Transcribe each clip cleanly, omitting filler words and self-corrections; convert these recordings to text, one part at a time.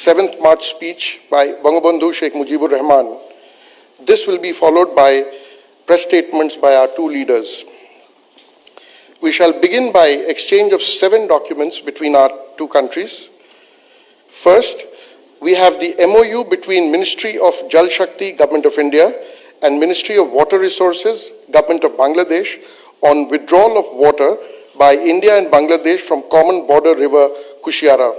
7th March speech by Bangabandhu Sheikh Mujibur Rahman. This will be followed by press statements by our two leaders. We shall begin by exchange of 7 documents between our two countries. First, we have the MOU between Ministry of Jal Shakti, Government of India, and Ministry of Water Resources, Government of Bangladesh, on withdrawal of water by India and Bangladesh from common border river Kushiara.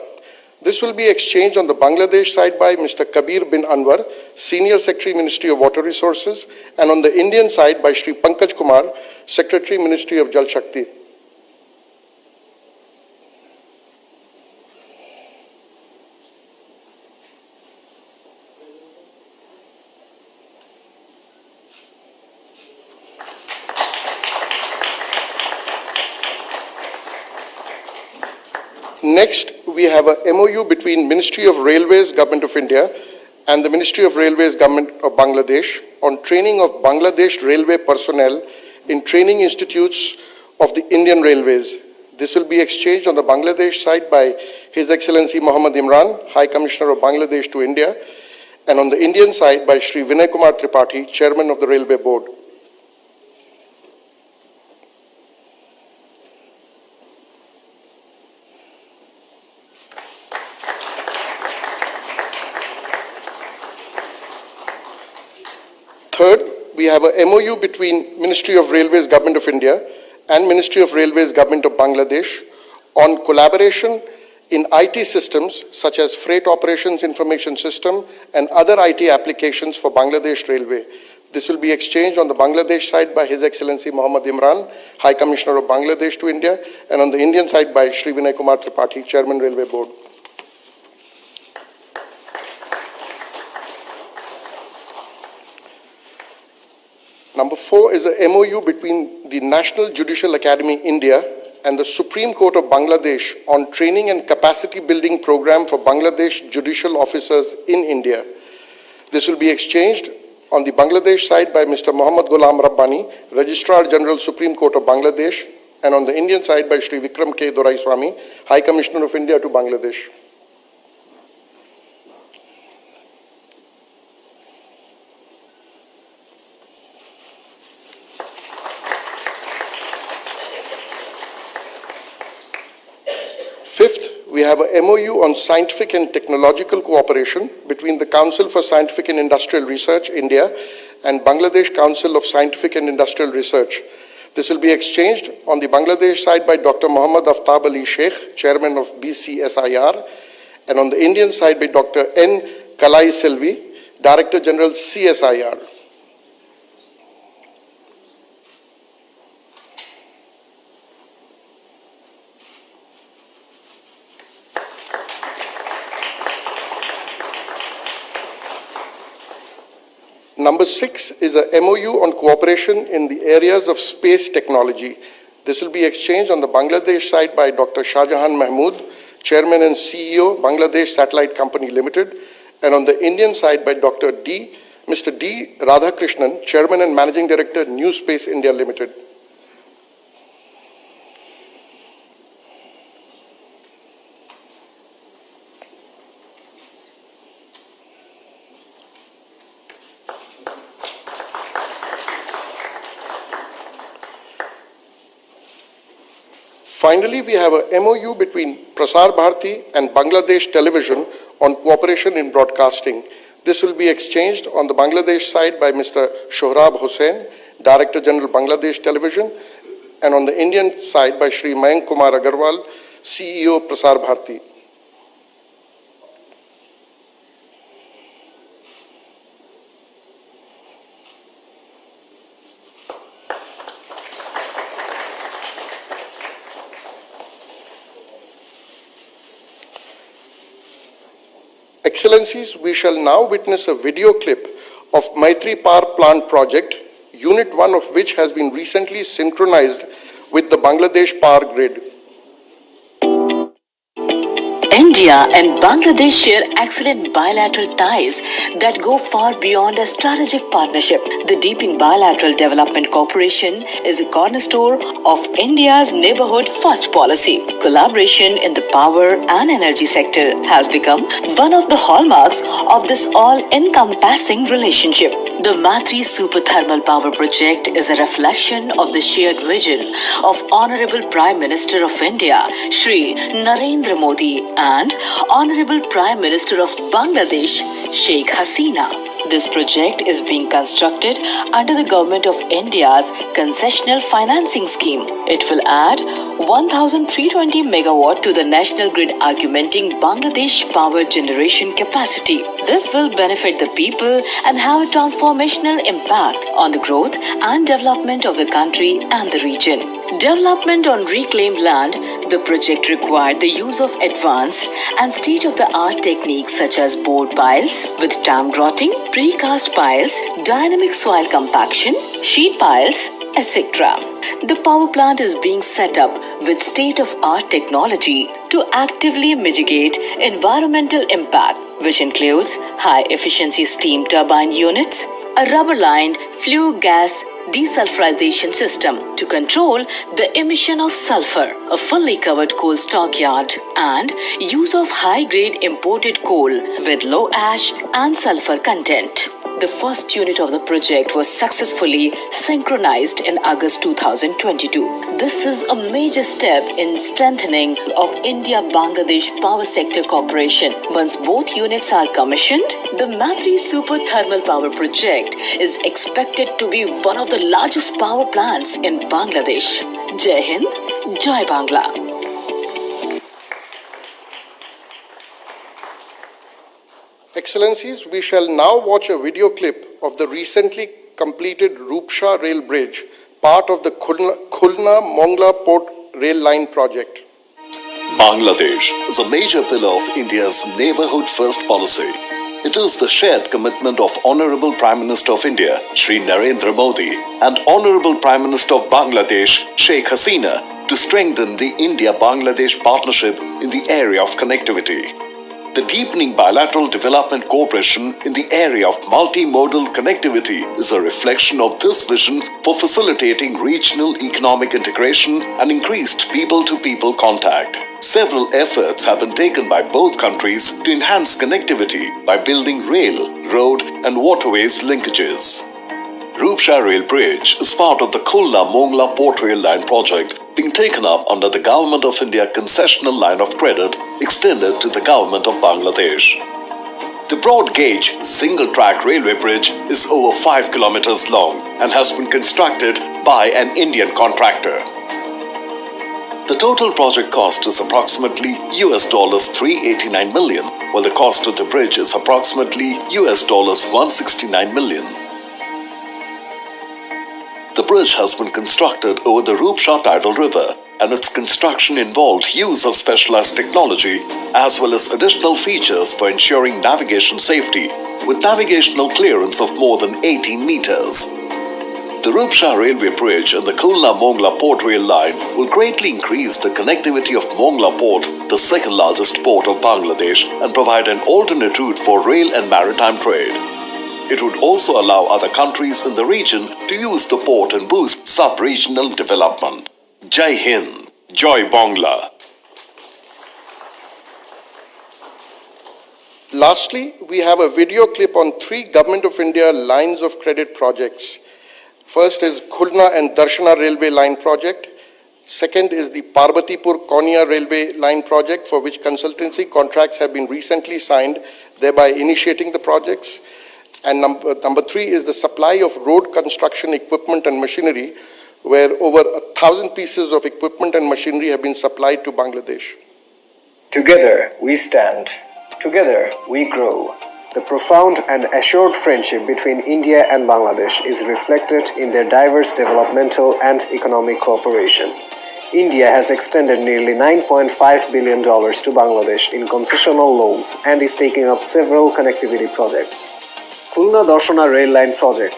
This will be exchanged on the Bangladesh side by Mr. Kabir bin Anwar, Senior Secretary, Ministry of Water Resources, and on the Indian side by Shri Pankaj Kumar, Secretary, Ministry of Jal Shakti. Next, we have a MOU between Ministry of Railways, Government of India, and the Ministry of Railways, Government of Bangladesh on training of Bangladesh railway personnel in training institutes of the Indian Railways. This will be exchanged on the Bangladesh side by His Excellency Muhammad Imran, High Commissioner of Bangladesh to India, and on the Indian side by Shri Vinay Kumar Tripathi, Chairman of the Railway Board. Third, we have a MOU between Ministry of Railways, Government of India, and Ministry of Railways, Government of Bangladesh on collaboration in IT systems such as Freight Operations Information System and other IT applications for Bangladesh Railway. This will be exchanged on the Bangladesh side by His Excellency Muhammad Imran, High Commissioner of Bangladesh to India, and on the Indian side by Shri Vinay Kumar Tripathi, Chairman, Railway Board. Number 4 is a MOU between the National Judicial Academy, India, and the Supreme Court of Bangladesh on training and capacity building program for Bangladesh judicial officers in India. This will be exchanged on the Bangladesh side by Mr. Muhammad Ghulam Rabbani, Registrar General, Supreme Court of Bangladesh, and on the Indian side by Shri Vikram K. Doraiswamy, High Commissioner of India to Bangladesh. Fifth, we have a MOU on scientific and technological cooperation between the Council for Scientific and Industrial Research, India, and Bangladesh Council of Scientific and Industrial Research. This will be exchanged on the Bangladesh side by Dr. Muhammad Aftab Ali Sheikh, Chairman of BCSIR, and on the Indian side by Dr. N. Kalai Selvi, Director General CSIR. Number 6 is a MOU on cooperation in the areas of space technology. This will be exchanged on the Bangladesh side by Dr. Shahjahan Mahmood, Chairman and CEO, Bangladesh Satellite Company Limited, and on the Indian side by Mr. D. Radhakrishnan, Chairman and Managing Director, New Space India Limited. Finally, we have a MOU between Prasar Bharati and Bangladesh Television on cooperation in broadcasting. This will be exchanged on the Bangladesh side by Mr. Shohrab Hussain, Director General Bangladesh Television, and on the Indian side by Shri Mayank Kumar Agarwal, CEO Prasar Bharati. Excellencies, we shall now witness a video clip of Maitri Power Plant project, Unit 1 of which has been recently synchronized with the Bangladesh power grid. India and Bangladesh share excellent bilateral ties that go far beyond a strategic partnership. The deepening bilateral development cooperation is a cornerstone of India's neighborhood first policy. Collaboration in the power and energy sector has become one of the hallmarks of this all-encompassing relationship. The Matri Super Thermal Power Project is a reflection of the shared vision of Honorable Prime Minister of India, Shri Narendra Modi, and Honorable Prime Minister of Bangladesh, Sheikh Hasina. This project is being constructed under the Government of India's concessional financing scheme. It will add 1,320 megawatt to the national grid, augmenting Bangladesh power generation capacity. This will benefit the people and have a transformational impact on the growth and development of the country and the region. Development on reclaimed land, the project required the use of advanced and state-of-the-art techniques such as board piles with dam grotting, precast piles, dynamic soil compaction, sheet piles, etc. The power plant is being set up with state-of-art technology to actively mitigate environmental impact, which includes high-efficiency steam turbine units, a rubber-lined flue gas desulfurization system to control the emission of sulfur, a fully covered coal stockyard, and use of high-grade imported coal with low ash and sulfur content. The first unit of the project was successfully synchronized in August 2022. This is a major step in strengthening of India-Bangladesh power sector cooperation. Once both units are commissioned, the Matri Super Thermal Power Project is expected to be one of the largest power plants in Bangladesh. Jai Hind, Jai Bangla. Excellencies, we shall now watch a video clip of the recently completed Rupsha Rail Bridge, part of the Khulna-Mongla Port Rail Line project. Bangladesh is a major pillar of India's neighborhood first policy. It is the shared commitment of Honorable Prime Minister of India, Shri Narendra Modi, and Honorable Prime Minister of Bangladesh, Sheikh Hasina, to strengthen the India-Bangladesh partnership in the area of connectivity. The deepening bilateral development cooperation in the area of multimodal connectivity is a reflection of this vision for facilitating regional economic integration and increased people-to-people contact. Several efforts have been taken by both countries to enhance connectivity by building rail, road, and waterways linkages. Rupsha Rail Bridge is part of the Khulna-Mongla Port Rail Line project being taken up under the Government of India concessional line of credit extended to the Government of Bangladesh. The broad-gauge, single-track railway bridge is over 5 kilometers long and has been constructed by an Indian contractor. The total project cost is approximately $389 million, while the cost of the bridge is approximately $169 million. The bridge has been constructed over the Rupsha tidal river, and its construction involved use of specialized technology as well as additional features for ensuring navigation safety, with navigational clearance of more than 18 meters. The Rupsha Railway Bridge and the Khulna-Mongla Port Rail Line will greatly increase the connectivity of Mongla Port, the second largest port of Bangladesh, and provide an alternate route for rail and maritime trade. It would also allow other countries in the region to use the port and boost sub-regional development. Jai Hind, Jai Bangla. Lastly, we have a video clip on 3 Government of India lines of credit projects. First is Khulna and Darshana Railway Line project. Second is the Parbatipur-Konya Railway Line project, for which consultancy contracts have been recently signed, thereby initiating the projects. And number 3 is the supply of road construction equipment and machinery, where over 1,000 pieces of equipment and machinery have been supplied to Bangladesh. Together we stand. Together we grow. The profound and assured friendship between India and Bangladesh is reflected in their diverse developmental and economic cooperation. India has extended nearly $9.5 billion to Bangladesh in concessional loans and is taking up several connectivity projects. Khulna-Darshana Rail Line project.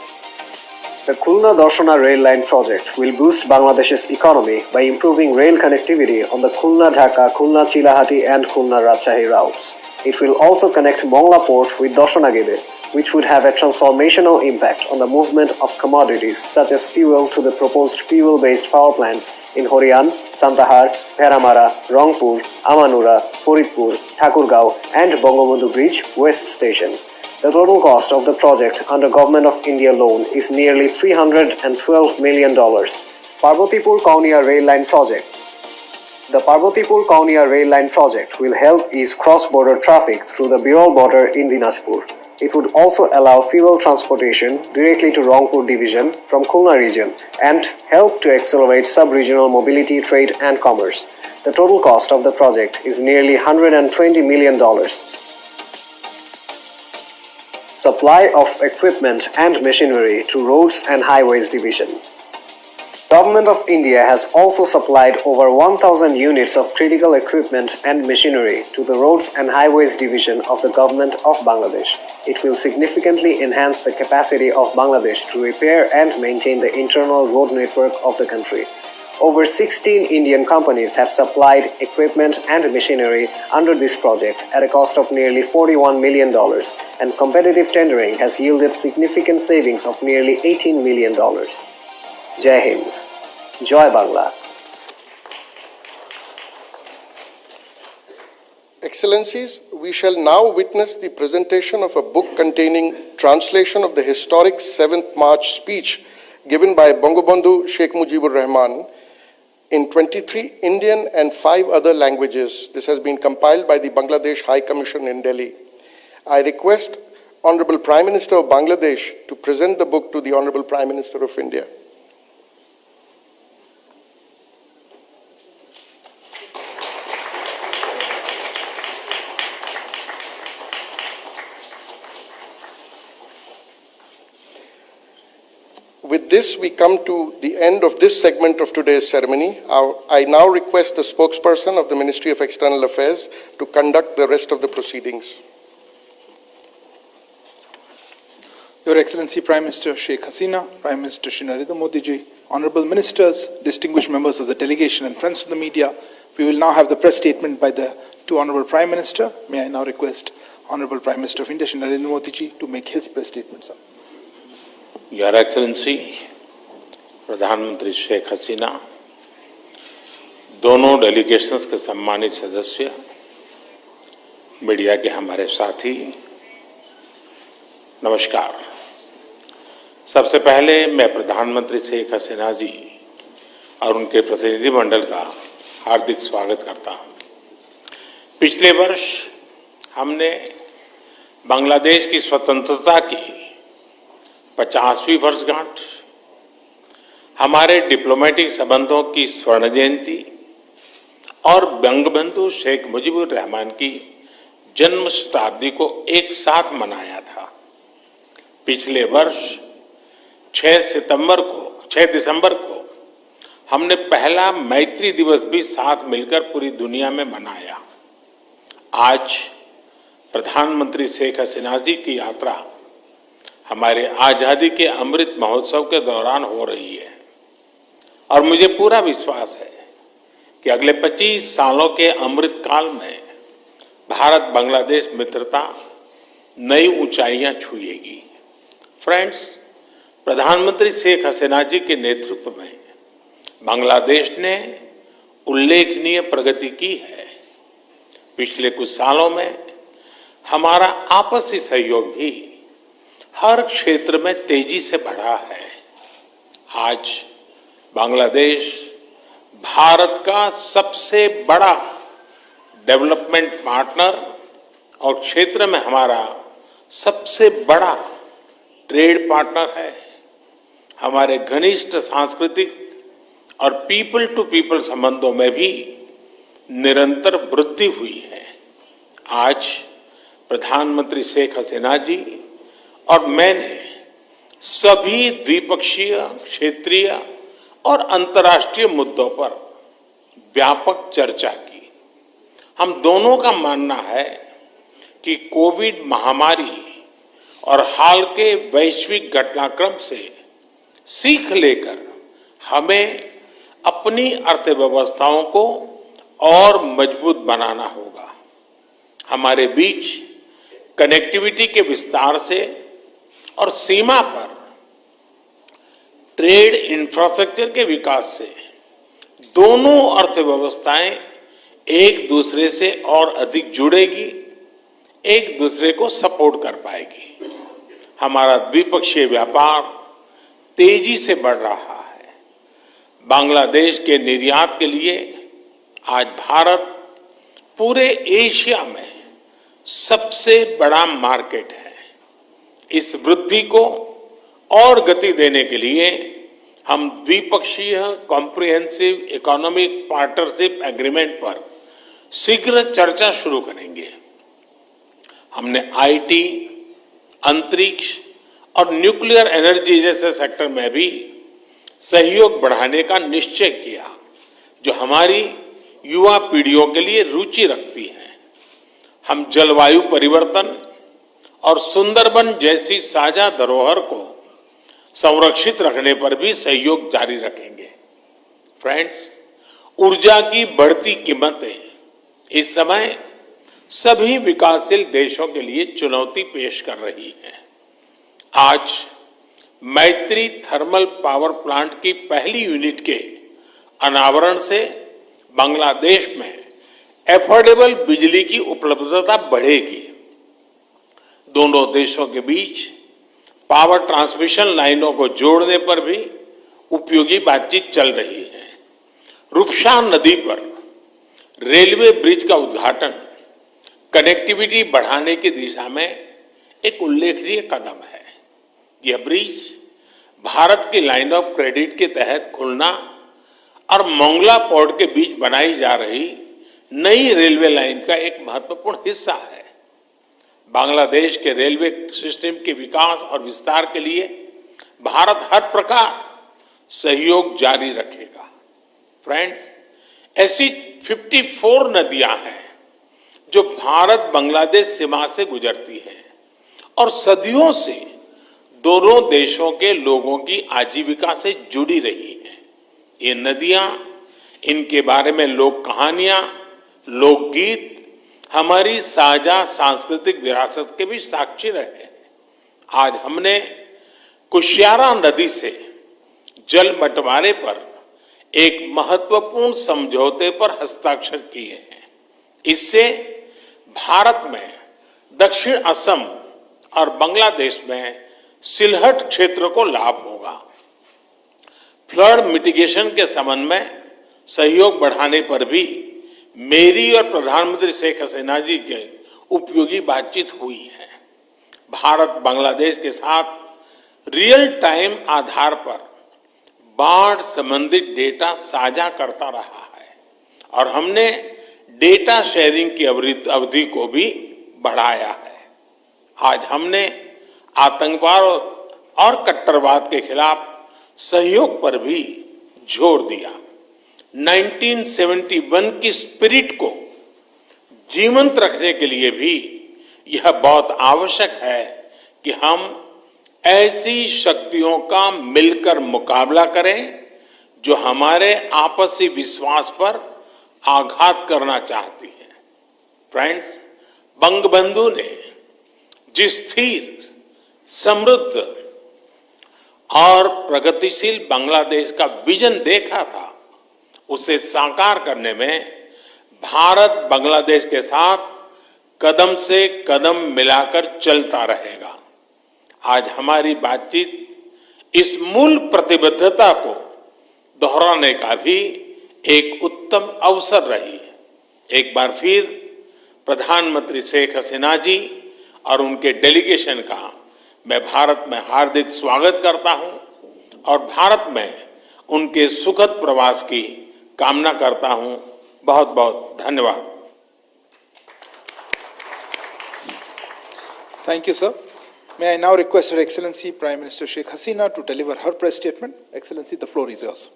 The Khulna Darshana rail line project will boost Bangladesh's economy by improving rail connectivity on the Khulna-Dhaka, Khulna-Chilahati and Khulna-Rajshahi routes. It will also connect Mongla port with Darshana-Gede, which would have a transformational impact on the movement of commodities such as fuel to the proposed fuel-based power plants in Horian, Santahar, Peramara, Rangpur, Amanura, Faridpur, Thakurgaon and Bangabandhu Bridge West Station. The total cost of the project under Government of India loan is nearly $312 million. Parbatipur-Kaunia rail line project. The Parbatipur-Kaunia rail line project will help ease cross-border traffic through the Birol border in Dinajpur. It would also allow fuel transportation directly to Rangpur division from Khulna region and help to accelerate sub-regional mobility, trade and commerce. The total cost of the project is nearly $120 million. Supply of equipment and machinery to Roads and Highways Division. Government of India has also supplied over 1,000 units of critical equipment and machinery to the Roads and Highways Division of the Government of Bangladesh. It will significantly enhance the capacity of Bangladesh to repair and maintain the internal road network of the country. Over 16 Indian companies have supplied equipment and machinery under this project at a cost of nearly $41 million, and competitive tendering has yielded significant savings of nearly $18 million. Jai Hind. Joy Bangla. Excellencies, we shall now witness the presentation of a book containing translation of the historic 7th March speech given by Bangabandhu Sheikh Mujibur Rahman in 23 Indian and 5 other languages. This has been compiled by the Bangladesh High Commission in Delhi. I request Honorable Prime Minister of Bangladesh to present the book to the Honorable Prime Minister of India. With this, we come to the end of this segment of today's ceremony. I now request the spokesperson of the Ministry of External Affairs to conduct the rest of the proceedings. Your Excellency Prime Minister Sheikh Hasina, Prime Minister Shri Narendra Modi ji, Honorable Ministers, distinguished members of the delegation and friends of the media, we will now have the press statement by the two Honorable Prime Minister. May I now request Honorable Prime Minister of India Shri Narendra Modi ji to make his press statement, sir. Your excellency प्रधानमंत्री शेख हसीना, दोनों delegations के सम्मानित सदस्य, media के हमारे साथी, नमस्कार। सबसे पहले मैं प्रधानमंत्री शेख हसीना जी और उनके प्रतिनिधिमंडल का हार्दिक स्वागत करता हूं। पिछले वर्ष हमने बांग्लादेश की स्वतंत्रता की 50वीं वर्षगांठ, हमारे डिप्लोमेटिक संबंधों की स्वर्ण जयंती और बंगबंधु शेख मुजीबुर रहमान की जन्म शताब्दी को एक साथ मनाया था। पिछले वर्ष 6 दिसंबर को हमने पहला मैत्री दिवस भी साथ मिलकर पूरी दुनिया में मनाया। आज प्रधानमंत्री शेख हसीना जी की यात्रा हमारे आजादी के अमृत महोत्सव के दौरान हो रही है और मुझे पूरा विश्वास है कि अगले 25 सालों के अमृत काल में भारत बांग्लादेश मित्रता नई ऊंचाइयां छुएगी। फ्रेंड्स, प्रधानमंत्री शेख हसीना जी के नेतृत्व में बांग्लादेश ने उल्लेखनीय प्रगति की है। पिछले कुछ सालों में हमारा आपसी सहयोग भी हर क्षेत्र में तेजी से बढ़ा है। आज बांग्लादेश भारत का सबसे बड़ा डेवलपमेंट पार्टनर और क्षेत्र में हमारा सबसे बड़ा ट्रेड पार्टनर है। हमारे घनिष्ठ सांस्कृतिक और पीपल टू पीपल संबंधों में भी निरंतर वृद्धि हुई है। आज प्रधानमंत्री शेख हसीना जी और मैंने सभी द्विपक्षीय, क्षेत्रीय और अंतर्राष्ट्रीय मुद्दों पर व्यापक चर्चा की। हम दोनों का मानना है कि कोविड महामारी और हाल के वैश्विक घटनाक्रम से सीख लेकर हमें अपनी अर्थव्यवस्थाओं को और मजबूत बनाना होगा। हमारे बीच कनेक्टिविटी के विस्तार से और सीमा पर ट्रेड इंफ्रास्ट्रक्चर के विकास से दोनों अर्थव्यवस्थाएं एक दूसरे से और अधिक जुड़ेगी, एक दूसरे को सपोर्ट कर पाएगी। हमारा द्विपक्षीय व्यापार तेजी से बढ़ रहा है। बांग्लादेश के निर्यात के लिए आज भारत पूरे एशिया में सबसे बड़ा मार्केट है। इस वृद्धि को और गति देने के लिए हम द्विपक्षीय कॉम्प्रिहेंसिव इकोनॉमिक पार्टनरशिप एग्रीमेंट पर शीघ्र चर्चा शुरू करेंगे। हमने आईटी, अंतरिक्ष और न्यूक्लियर एनर्जी जैसे सेक्टर में भी सहयोग बढ़ाने का निश्चय किया, जो हमारी युवा पीढ़ियों के लिए रुचि रखती है। हम जलवायु परिवर्तन और सुंदरबन जैसी साझा धरोहर को संरक्षित रखने पर भी सहयोग जारी रखेंगे। फ्रेंड्स, ऊर्जा की बढ़ती कीमतें इस समय सभी विकासशील देशों के लिए चुनौती पेश कर रही हैं। आज मैत्री थर्मल पावर प्लांट की पहली यूनिट के अनावरण से बांग्लादेश में एफोर्डेबल बिजली की उपलब्धता बढ़ेगी। दोनों देशों के बीच पावर ट्रांसमिशन लाइनों को जोड़ने पर भी उपयोगी बातचीत चल रही है। रूपसा नदी पर रेलवे ब्रिज का उद्घाटन कनेक्टिविटी बढ़ाने की दिशा में एक उल्लेखनीय कदम है। यह ब्रिज भारत की लाइन ऑफ क्रेडिट के तहत खुलना और मोंगला पोर्ट के बीच बनाई जा रही नई रेलवे लाइन का एक महत्वपूर्ण हिस्सा है। बांग्लादेश के रेलवे सिस्टम के विकास और विस्तार के लिए भारत हर प्रकार सहयोग जारी रखेगा। फ्रेंड्स, ऐसी 54 नदियां हैं जो भारत बांग्लादेश सीमा से गुजरती हैं और सदियों से दोनों देशों के लोगों की आजीविका से जुड़ी रही हैं। ये नदियां, इनके बारे में लोक कहानियां, लोकगीत हमारी साझा सांस्कृतिक विरासत के भी साक्षी रहे हैं। आज हमने कुशियारा नदी से जल बंटवारे पर एक महत्वपूर्ण समझौते पर हस्ताक्षर किए हैं। इससे भारत में दक्षिण असम और बांग्लादेश में सिलहट क्षेत्र को लाभ होगा। फ्लड मिटिगेशन के संबंध में सहयोग बढ़ाने पर भी मेरी और प्रधानमंत्री शेख हसीना जी के उपयोगी बातचीत हुई है। भारत बांग्लादेश के साथ रियल टाइम आधार पर बाढ़ संबंधित डेटा साझा करता रहा है और हमने डेटा शेयरिंग की अवधि को भी बढ़ाया है। आज हमने आतंकवाद और कट्टरवाद के खिलाफ सहयोग पर भी जोर दिया। 1971 की स्पिरिट को जीवंत रखने के लिए भी यह बहुत आवश्यक है कि हम ऐसी शक्तियों का मिलकर मुकाबला करें जो हमारे आपसी विश्वास पर आघात करना चाहती है। फ्रेंड्स, बंगबंधु ने जिस स्थिर, समृद्ध और प्रगतिशील बांग्लादेश का विजन देखा था, उसे साकार करने में भारत बांग्लादेश के साथ कदम से कदम मिलाकर चलता रहेगा। आज हमारी बातचीत इस मूल प्रतिबद्धता को दोहराने का भी एक उत्तम अवसर रही है। एक बार फिर प्रधानमंत्री शेख हसीना जी और उनके डेलीगेशन का मैं भारत में हार्दिक स्वागत करता हूं और भारत में उनके सुखद प्रवास की कामना करता हूं। बहुत बहुत धन्यवाद। Thank you, sir. May I now request Her Excellency Prime Minister Sheikh Hasina to deliver her press statement. Excellency, the floor is yours.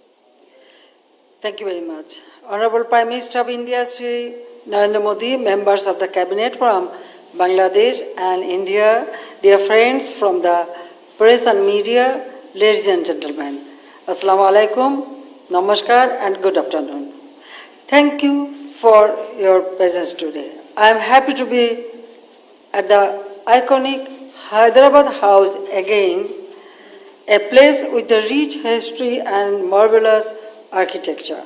Thank you very much. Honorable Prime Minister of India, Shri Narendra Modi, members of the Cabinet from Bangladesh and India, dear friends from the press and media, ladies and gentlemen, Assalamu alaikum, Namaskar, and good afternoon. Thank you for your presence today. I am happy to be at the iconic Hyderabad House again, a place with a rich history and marvelous architecture.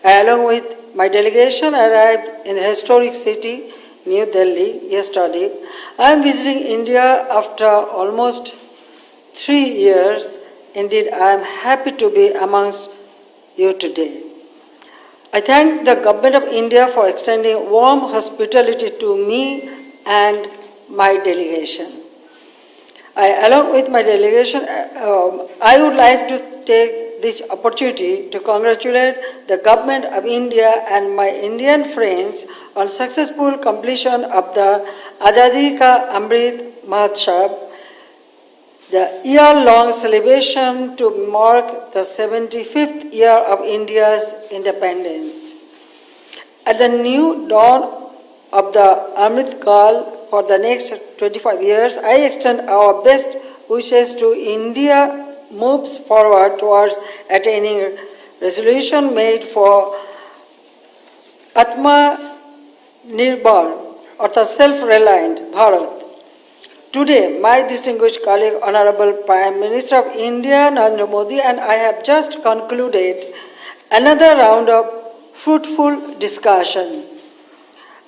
I, along with my delegation, arrived in the historic city, New Delhi, yesterday. I am visiting India after almost 3 years. Indeed, I am happy to be amongst you today. I thank the Government of India for extending warm hospitality to me and my delegation. Along with my delegation, I would like to take this opportunity to congratulate the Government of India and my Indian friends on successful completion of the Azadi Ka Amrit Mahotsav, the year-long celebration to mark the 75th year of India's independence. At the new dawn of the Amrit Kal for the next 25 years, I extend our best wishes to India moves forward towards attaining resolution made for Atma Nirbhar, or the self-reliant Bharat. Today, my distinguished colleague, Honorable Prime Minister of India, Narendra Modi, and I have just concluded another round of fruitful discussion,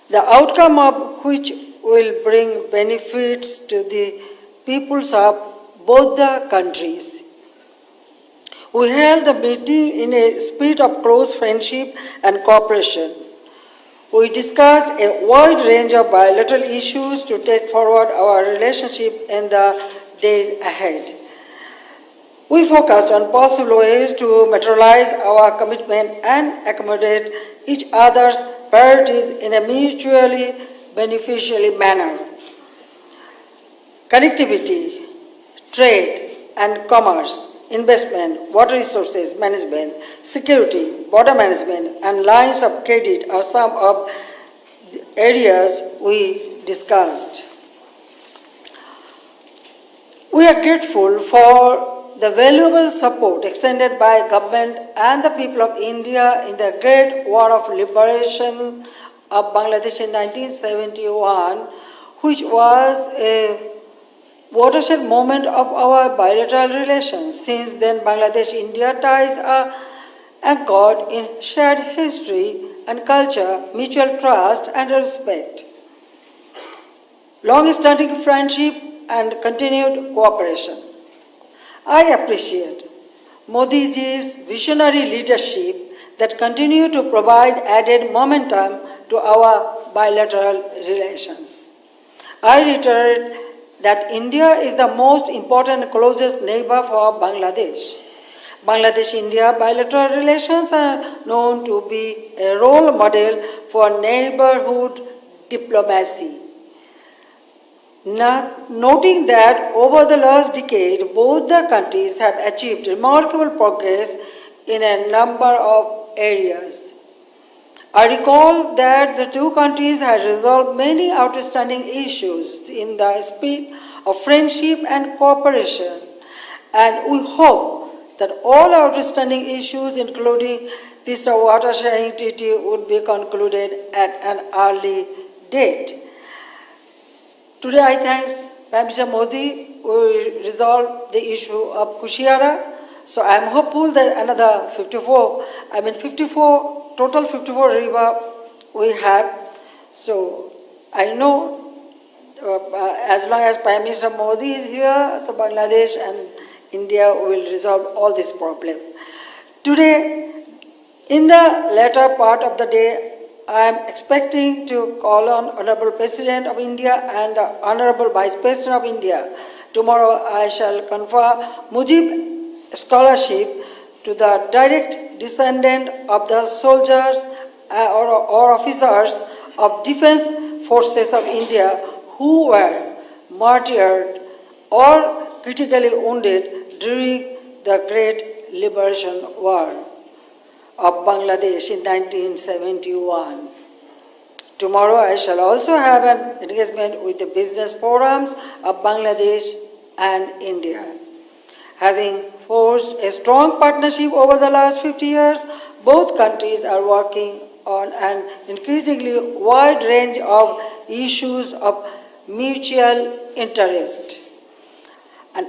the outcome of which will bring benefits to the peoples of both the countries. We held the meeting in a spirit of close friendship and cooperation. We discussed a wide range of bilateral issues to take forward our relationship in the days ahead. We focused on possible ways to materialize our commitment and accommodate each other's priorities in a mutually beneficial manner. Connectivity, trade and commerce, investment, water resources management, security, border management, and lines of credit are some of the areas we discussed. We are grateful for the valuable support extended by government and the people of India in the Great War of Liberation of Bangladesh in 1971, which was a watershed moment of our bilateral relations. Since then, Bangladesh-India ties are anchored in shared history and culture, mutual trust and respect, long-standing friendship and continued cooperation. I appreciate Modi ji's visionary leadership that continue to provide added momentum to our bilateral relations. I reiterate that India is the most important and closest neighbor for Bangladesh. Bangladesh-India bilateral relations are known to be a role model for neighborhood diplomacy. Noting that over the last decade, both the countries have achieved remarkable progress in a number of areas. I recall that the two countries had resolved many outstanding issues in the spirit of friendship and cooperation, and we hope that all outstanding issues, including this water sharing treaty, would be concluded at an early date. Today I thank Prime Minister Modi who resolved the issue of Kushiara. So I am hopeful that another 54 river we have. So I know as long as Prime Minister Modi is here, the Bangladesh and India will resolve all this problem. Today, in the latter part of the day, I am expecting to call on Honorable President of India and the Honorable Vice President of India. Tomorrow I shall confer Mujib Scholarship to the direct descendant of the soldiers or officers of Defence Forces of India who were martyred or critically wounded during the Great Liberation War of Bangladesh in 1971. Tomorrow I shall also have an engagement with the business forums of Bangladesh and India. Having forged a strong partnership over the last 50 years, both countries are working on an increasingly wide range of issues of mutual interest. And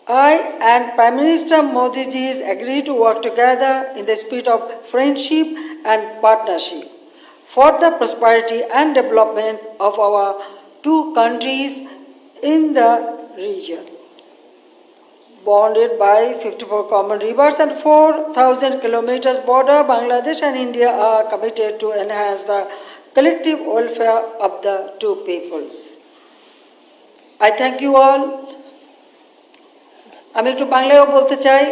I and Prime Minister Modi ji agreed to work together in the spirit of friendship and partnership for the prosperity and development of our two countries in the region. Bonded by 54 common rivers and 4,000 kilometers border, Bangladesh and India are committed to enhance the collective welfare of the two peoples. I thank you all. আমি একটু বাংলায়ও বলতে চাই,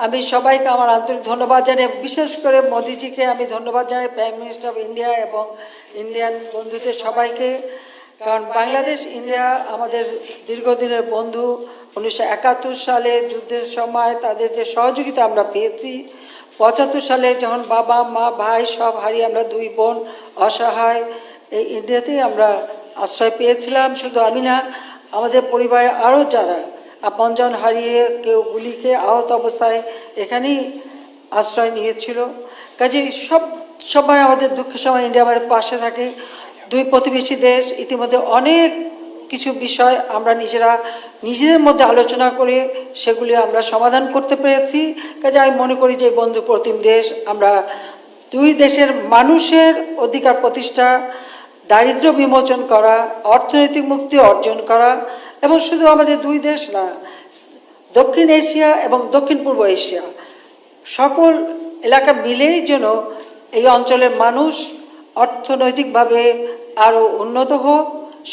আমি সবাইকে আমার আন্তরিক ধন্যবাদ জানাই, বিশেষ করে মোদিজিকে আমি ধন্যবাদ জানাই, প্রাইম মিনিস্টার অফ ইন্ডিয়া এবং ইন্ডিয়ান বন্ধুদের সবাইকে, কারণ বাংলাদেশ ইন্ডিয়া আমাদের দীর্ঘদিনের বন্ধু। 1971 সালে যুদ্ধের সময় তাদের যে সহযোগিতা আমরা পেয়েছি, 75 সালে যখন বাবা মা ভাই সব হারিয়ে আমরা দুই বোন অসহায় এই ইন্ডিয়াতেই আমরা আশ্রয় পেয়েছিলাম। শুধু আমি না, আমাদের পরিবারে আরও যারা আপনজন হারিয়ে কেউ গুলি খেয়ে আহত অবস্থায় এখানেই আশ্রয় নিয়েছিল। কাজেই সবাই আমাদের দুঃখের সময় ইন্ডিয়া আমাদের পাশে থাকে। দুই প্রতিবেশী দেশ ইতিমধ্যে অনেক কিছু বিষয় আমরা নিজেদের মধ্যে আলোচনা করে সেগুলি আমরা সমাধান করতে পেরেছি। কাজে আমি মনে করি যে বন্ধু প্রতিম দেশ, আমরা দুই দেশের মানুষের অধিকার প্রতিষ্ঠা, দারিদ্র্য বিমোচন করা, অর্থনৈতিক মুক্তি অর্জন করা, এবং শুধু আমাদের দুই দেশ না, দক্ষিণ এশিয়া এবং দক্ষিণ পূর্ব এশিয়া সকল এলাকা মিলেই যেন এই অঞ্চলের মানুষ অর্থনৈতিকভাবে আরও উন্নত হোক,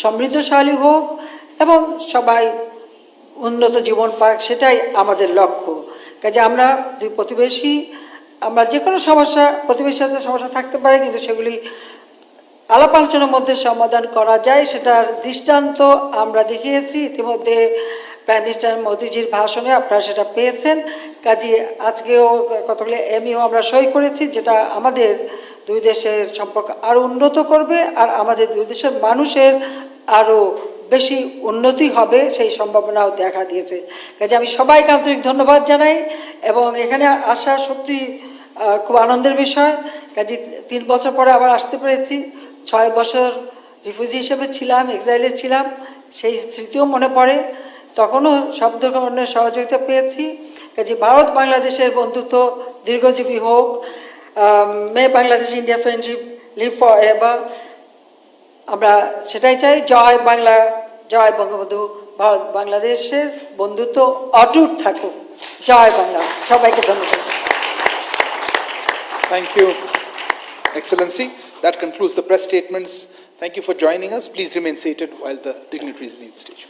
সমৃদ্ধশালী হোক এবং সবাই উন্নত জীবন পাক, সেটাই আমাদের লক্ষ্য। কাজে আমরা দুই প্রতিবেশী, আমরা যে কোনো সমস্যা, প্রতিবেশীর সাথে সমস্যা থাকতে পারে, কিন্তু সেগুলি আলাপ আলোচনার মধ্যে সমাধান করা যায়, সেটার দৃষ্টান্ত আমরা দেখিয়েছি ইতিমধ্যে প্রাইম মিনিস্টার মোদিজির ভাষণে আপনারা সেটা পেয়েছেন। কাজে আজকেও কতগুলো এমইও আমরা সই করেছি, যেটা আমাদের দুই দেশের সম্পর্ক আরও উন্নত করবে আর আমাদের দুই দেশের মানুষের আরও বেশি উন্নতি হবে, সেই সম্ভাবনাও দেখা দিয়েছে। কাজে আমি সবাইকে আন্তরিক ধন্যবাদ জানাই এবং এখানে আসা সত্যি খুব আনন্দের বিষয়। কাজে 3 বছর পরে আবার আসতে পেরেছি। 6 বছর রিফিউজি হিসেবে ছিলাম, এক্সাইলে ছিলাম, সেই স্মৃতিও মনে পড়ে। তখনও সব ধরনের সহযোগিতা পেয়েছি। কাজে ভারত বাংলাদেশের বন্ধুত্ব দীর্ঘজীবী হোক। May Bangladesh India friendship live for ever, আমরা সেটাই চাই। জয় বাংলা, জয় বঙ্গবন্ধু। ভারত বাংলাদেশের বন্ধুত্ব অটুট থাকুক। জয় বাংলা। সবাইকে ধন্যবাদ। Thank you, Excellency. That concludes the press statements. Thank you for joining us. Please remain seated while the dignitaries leave the stage.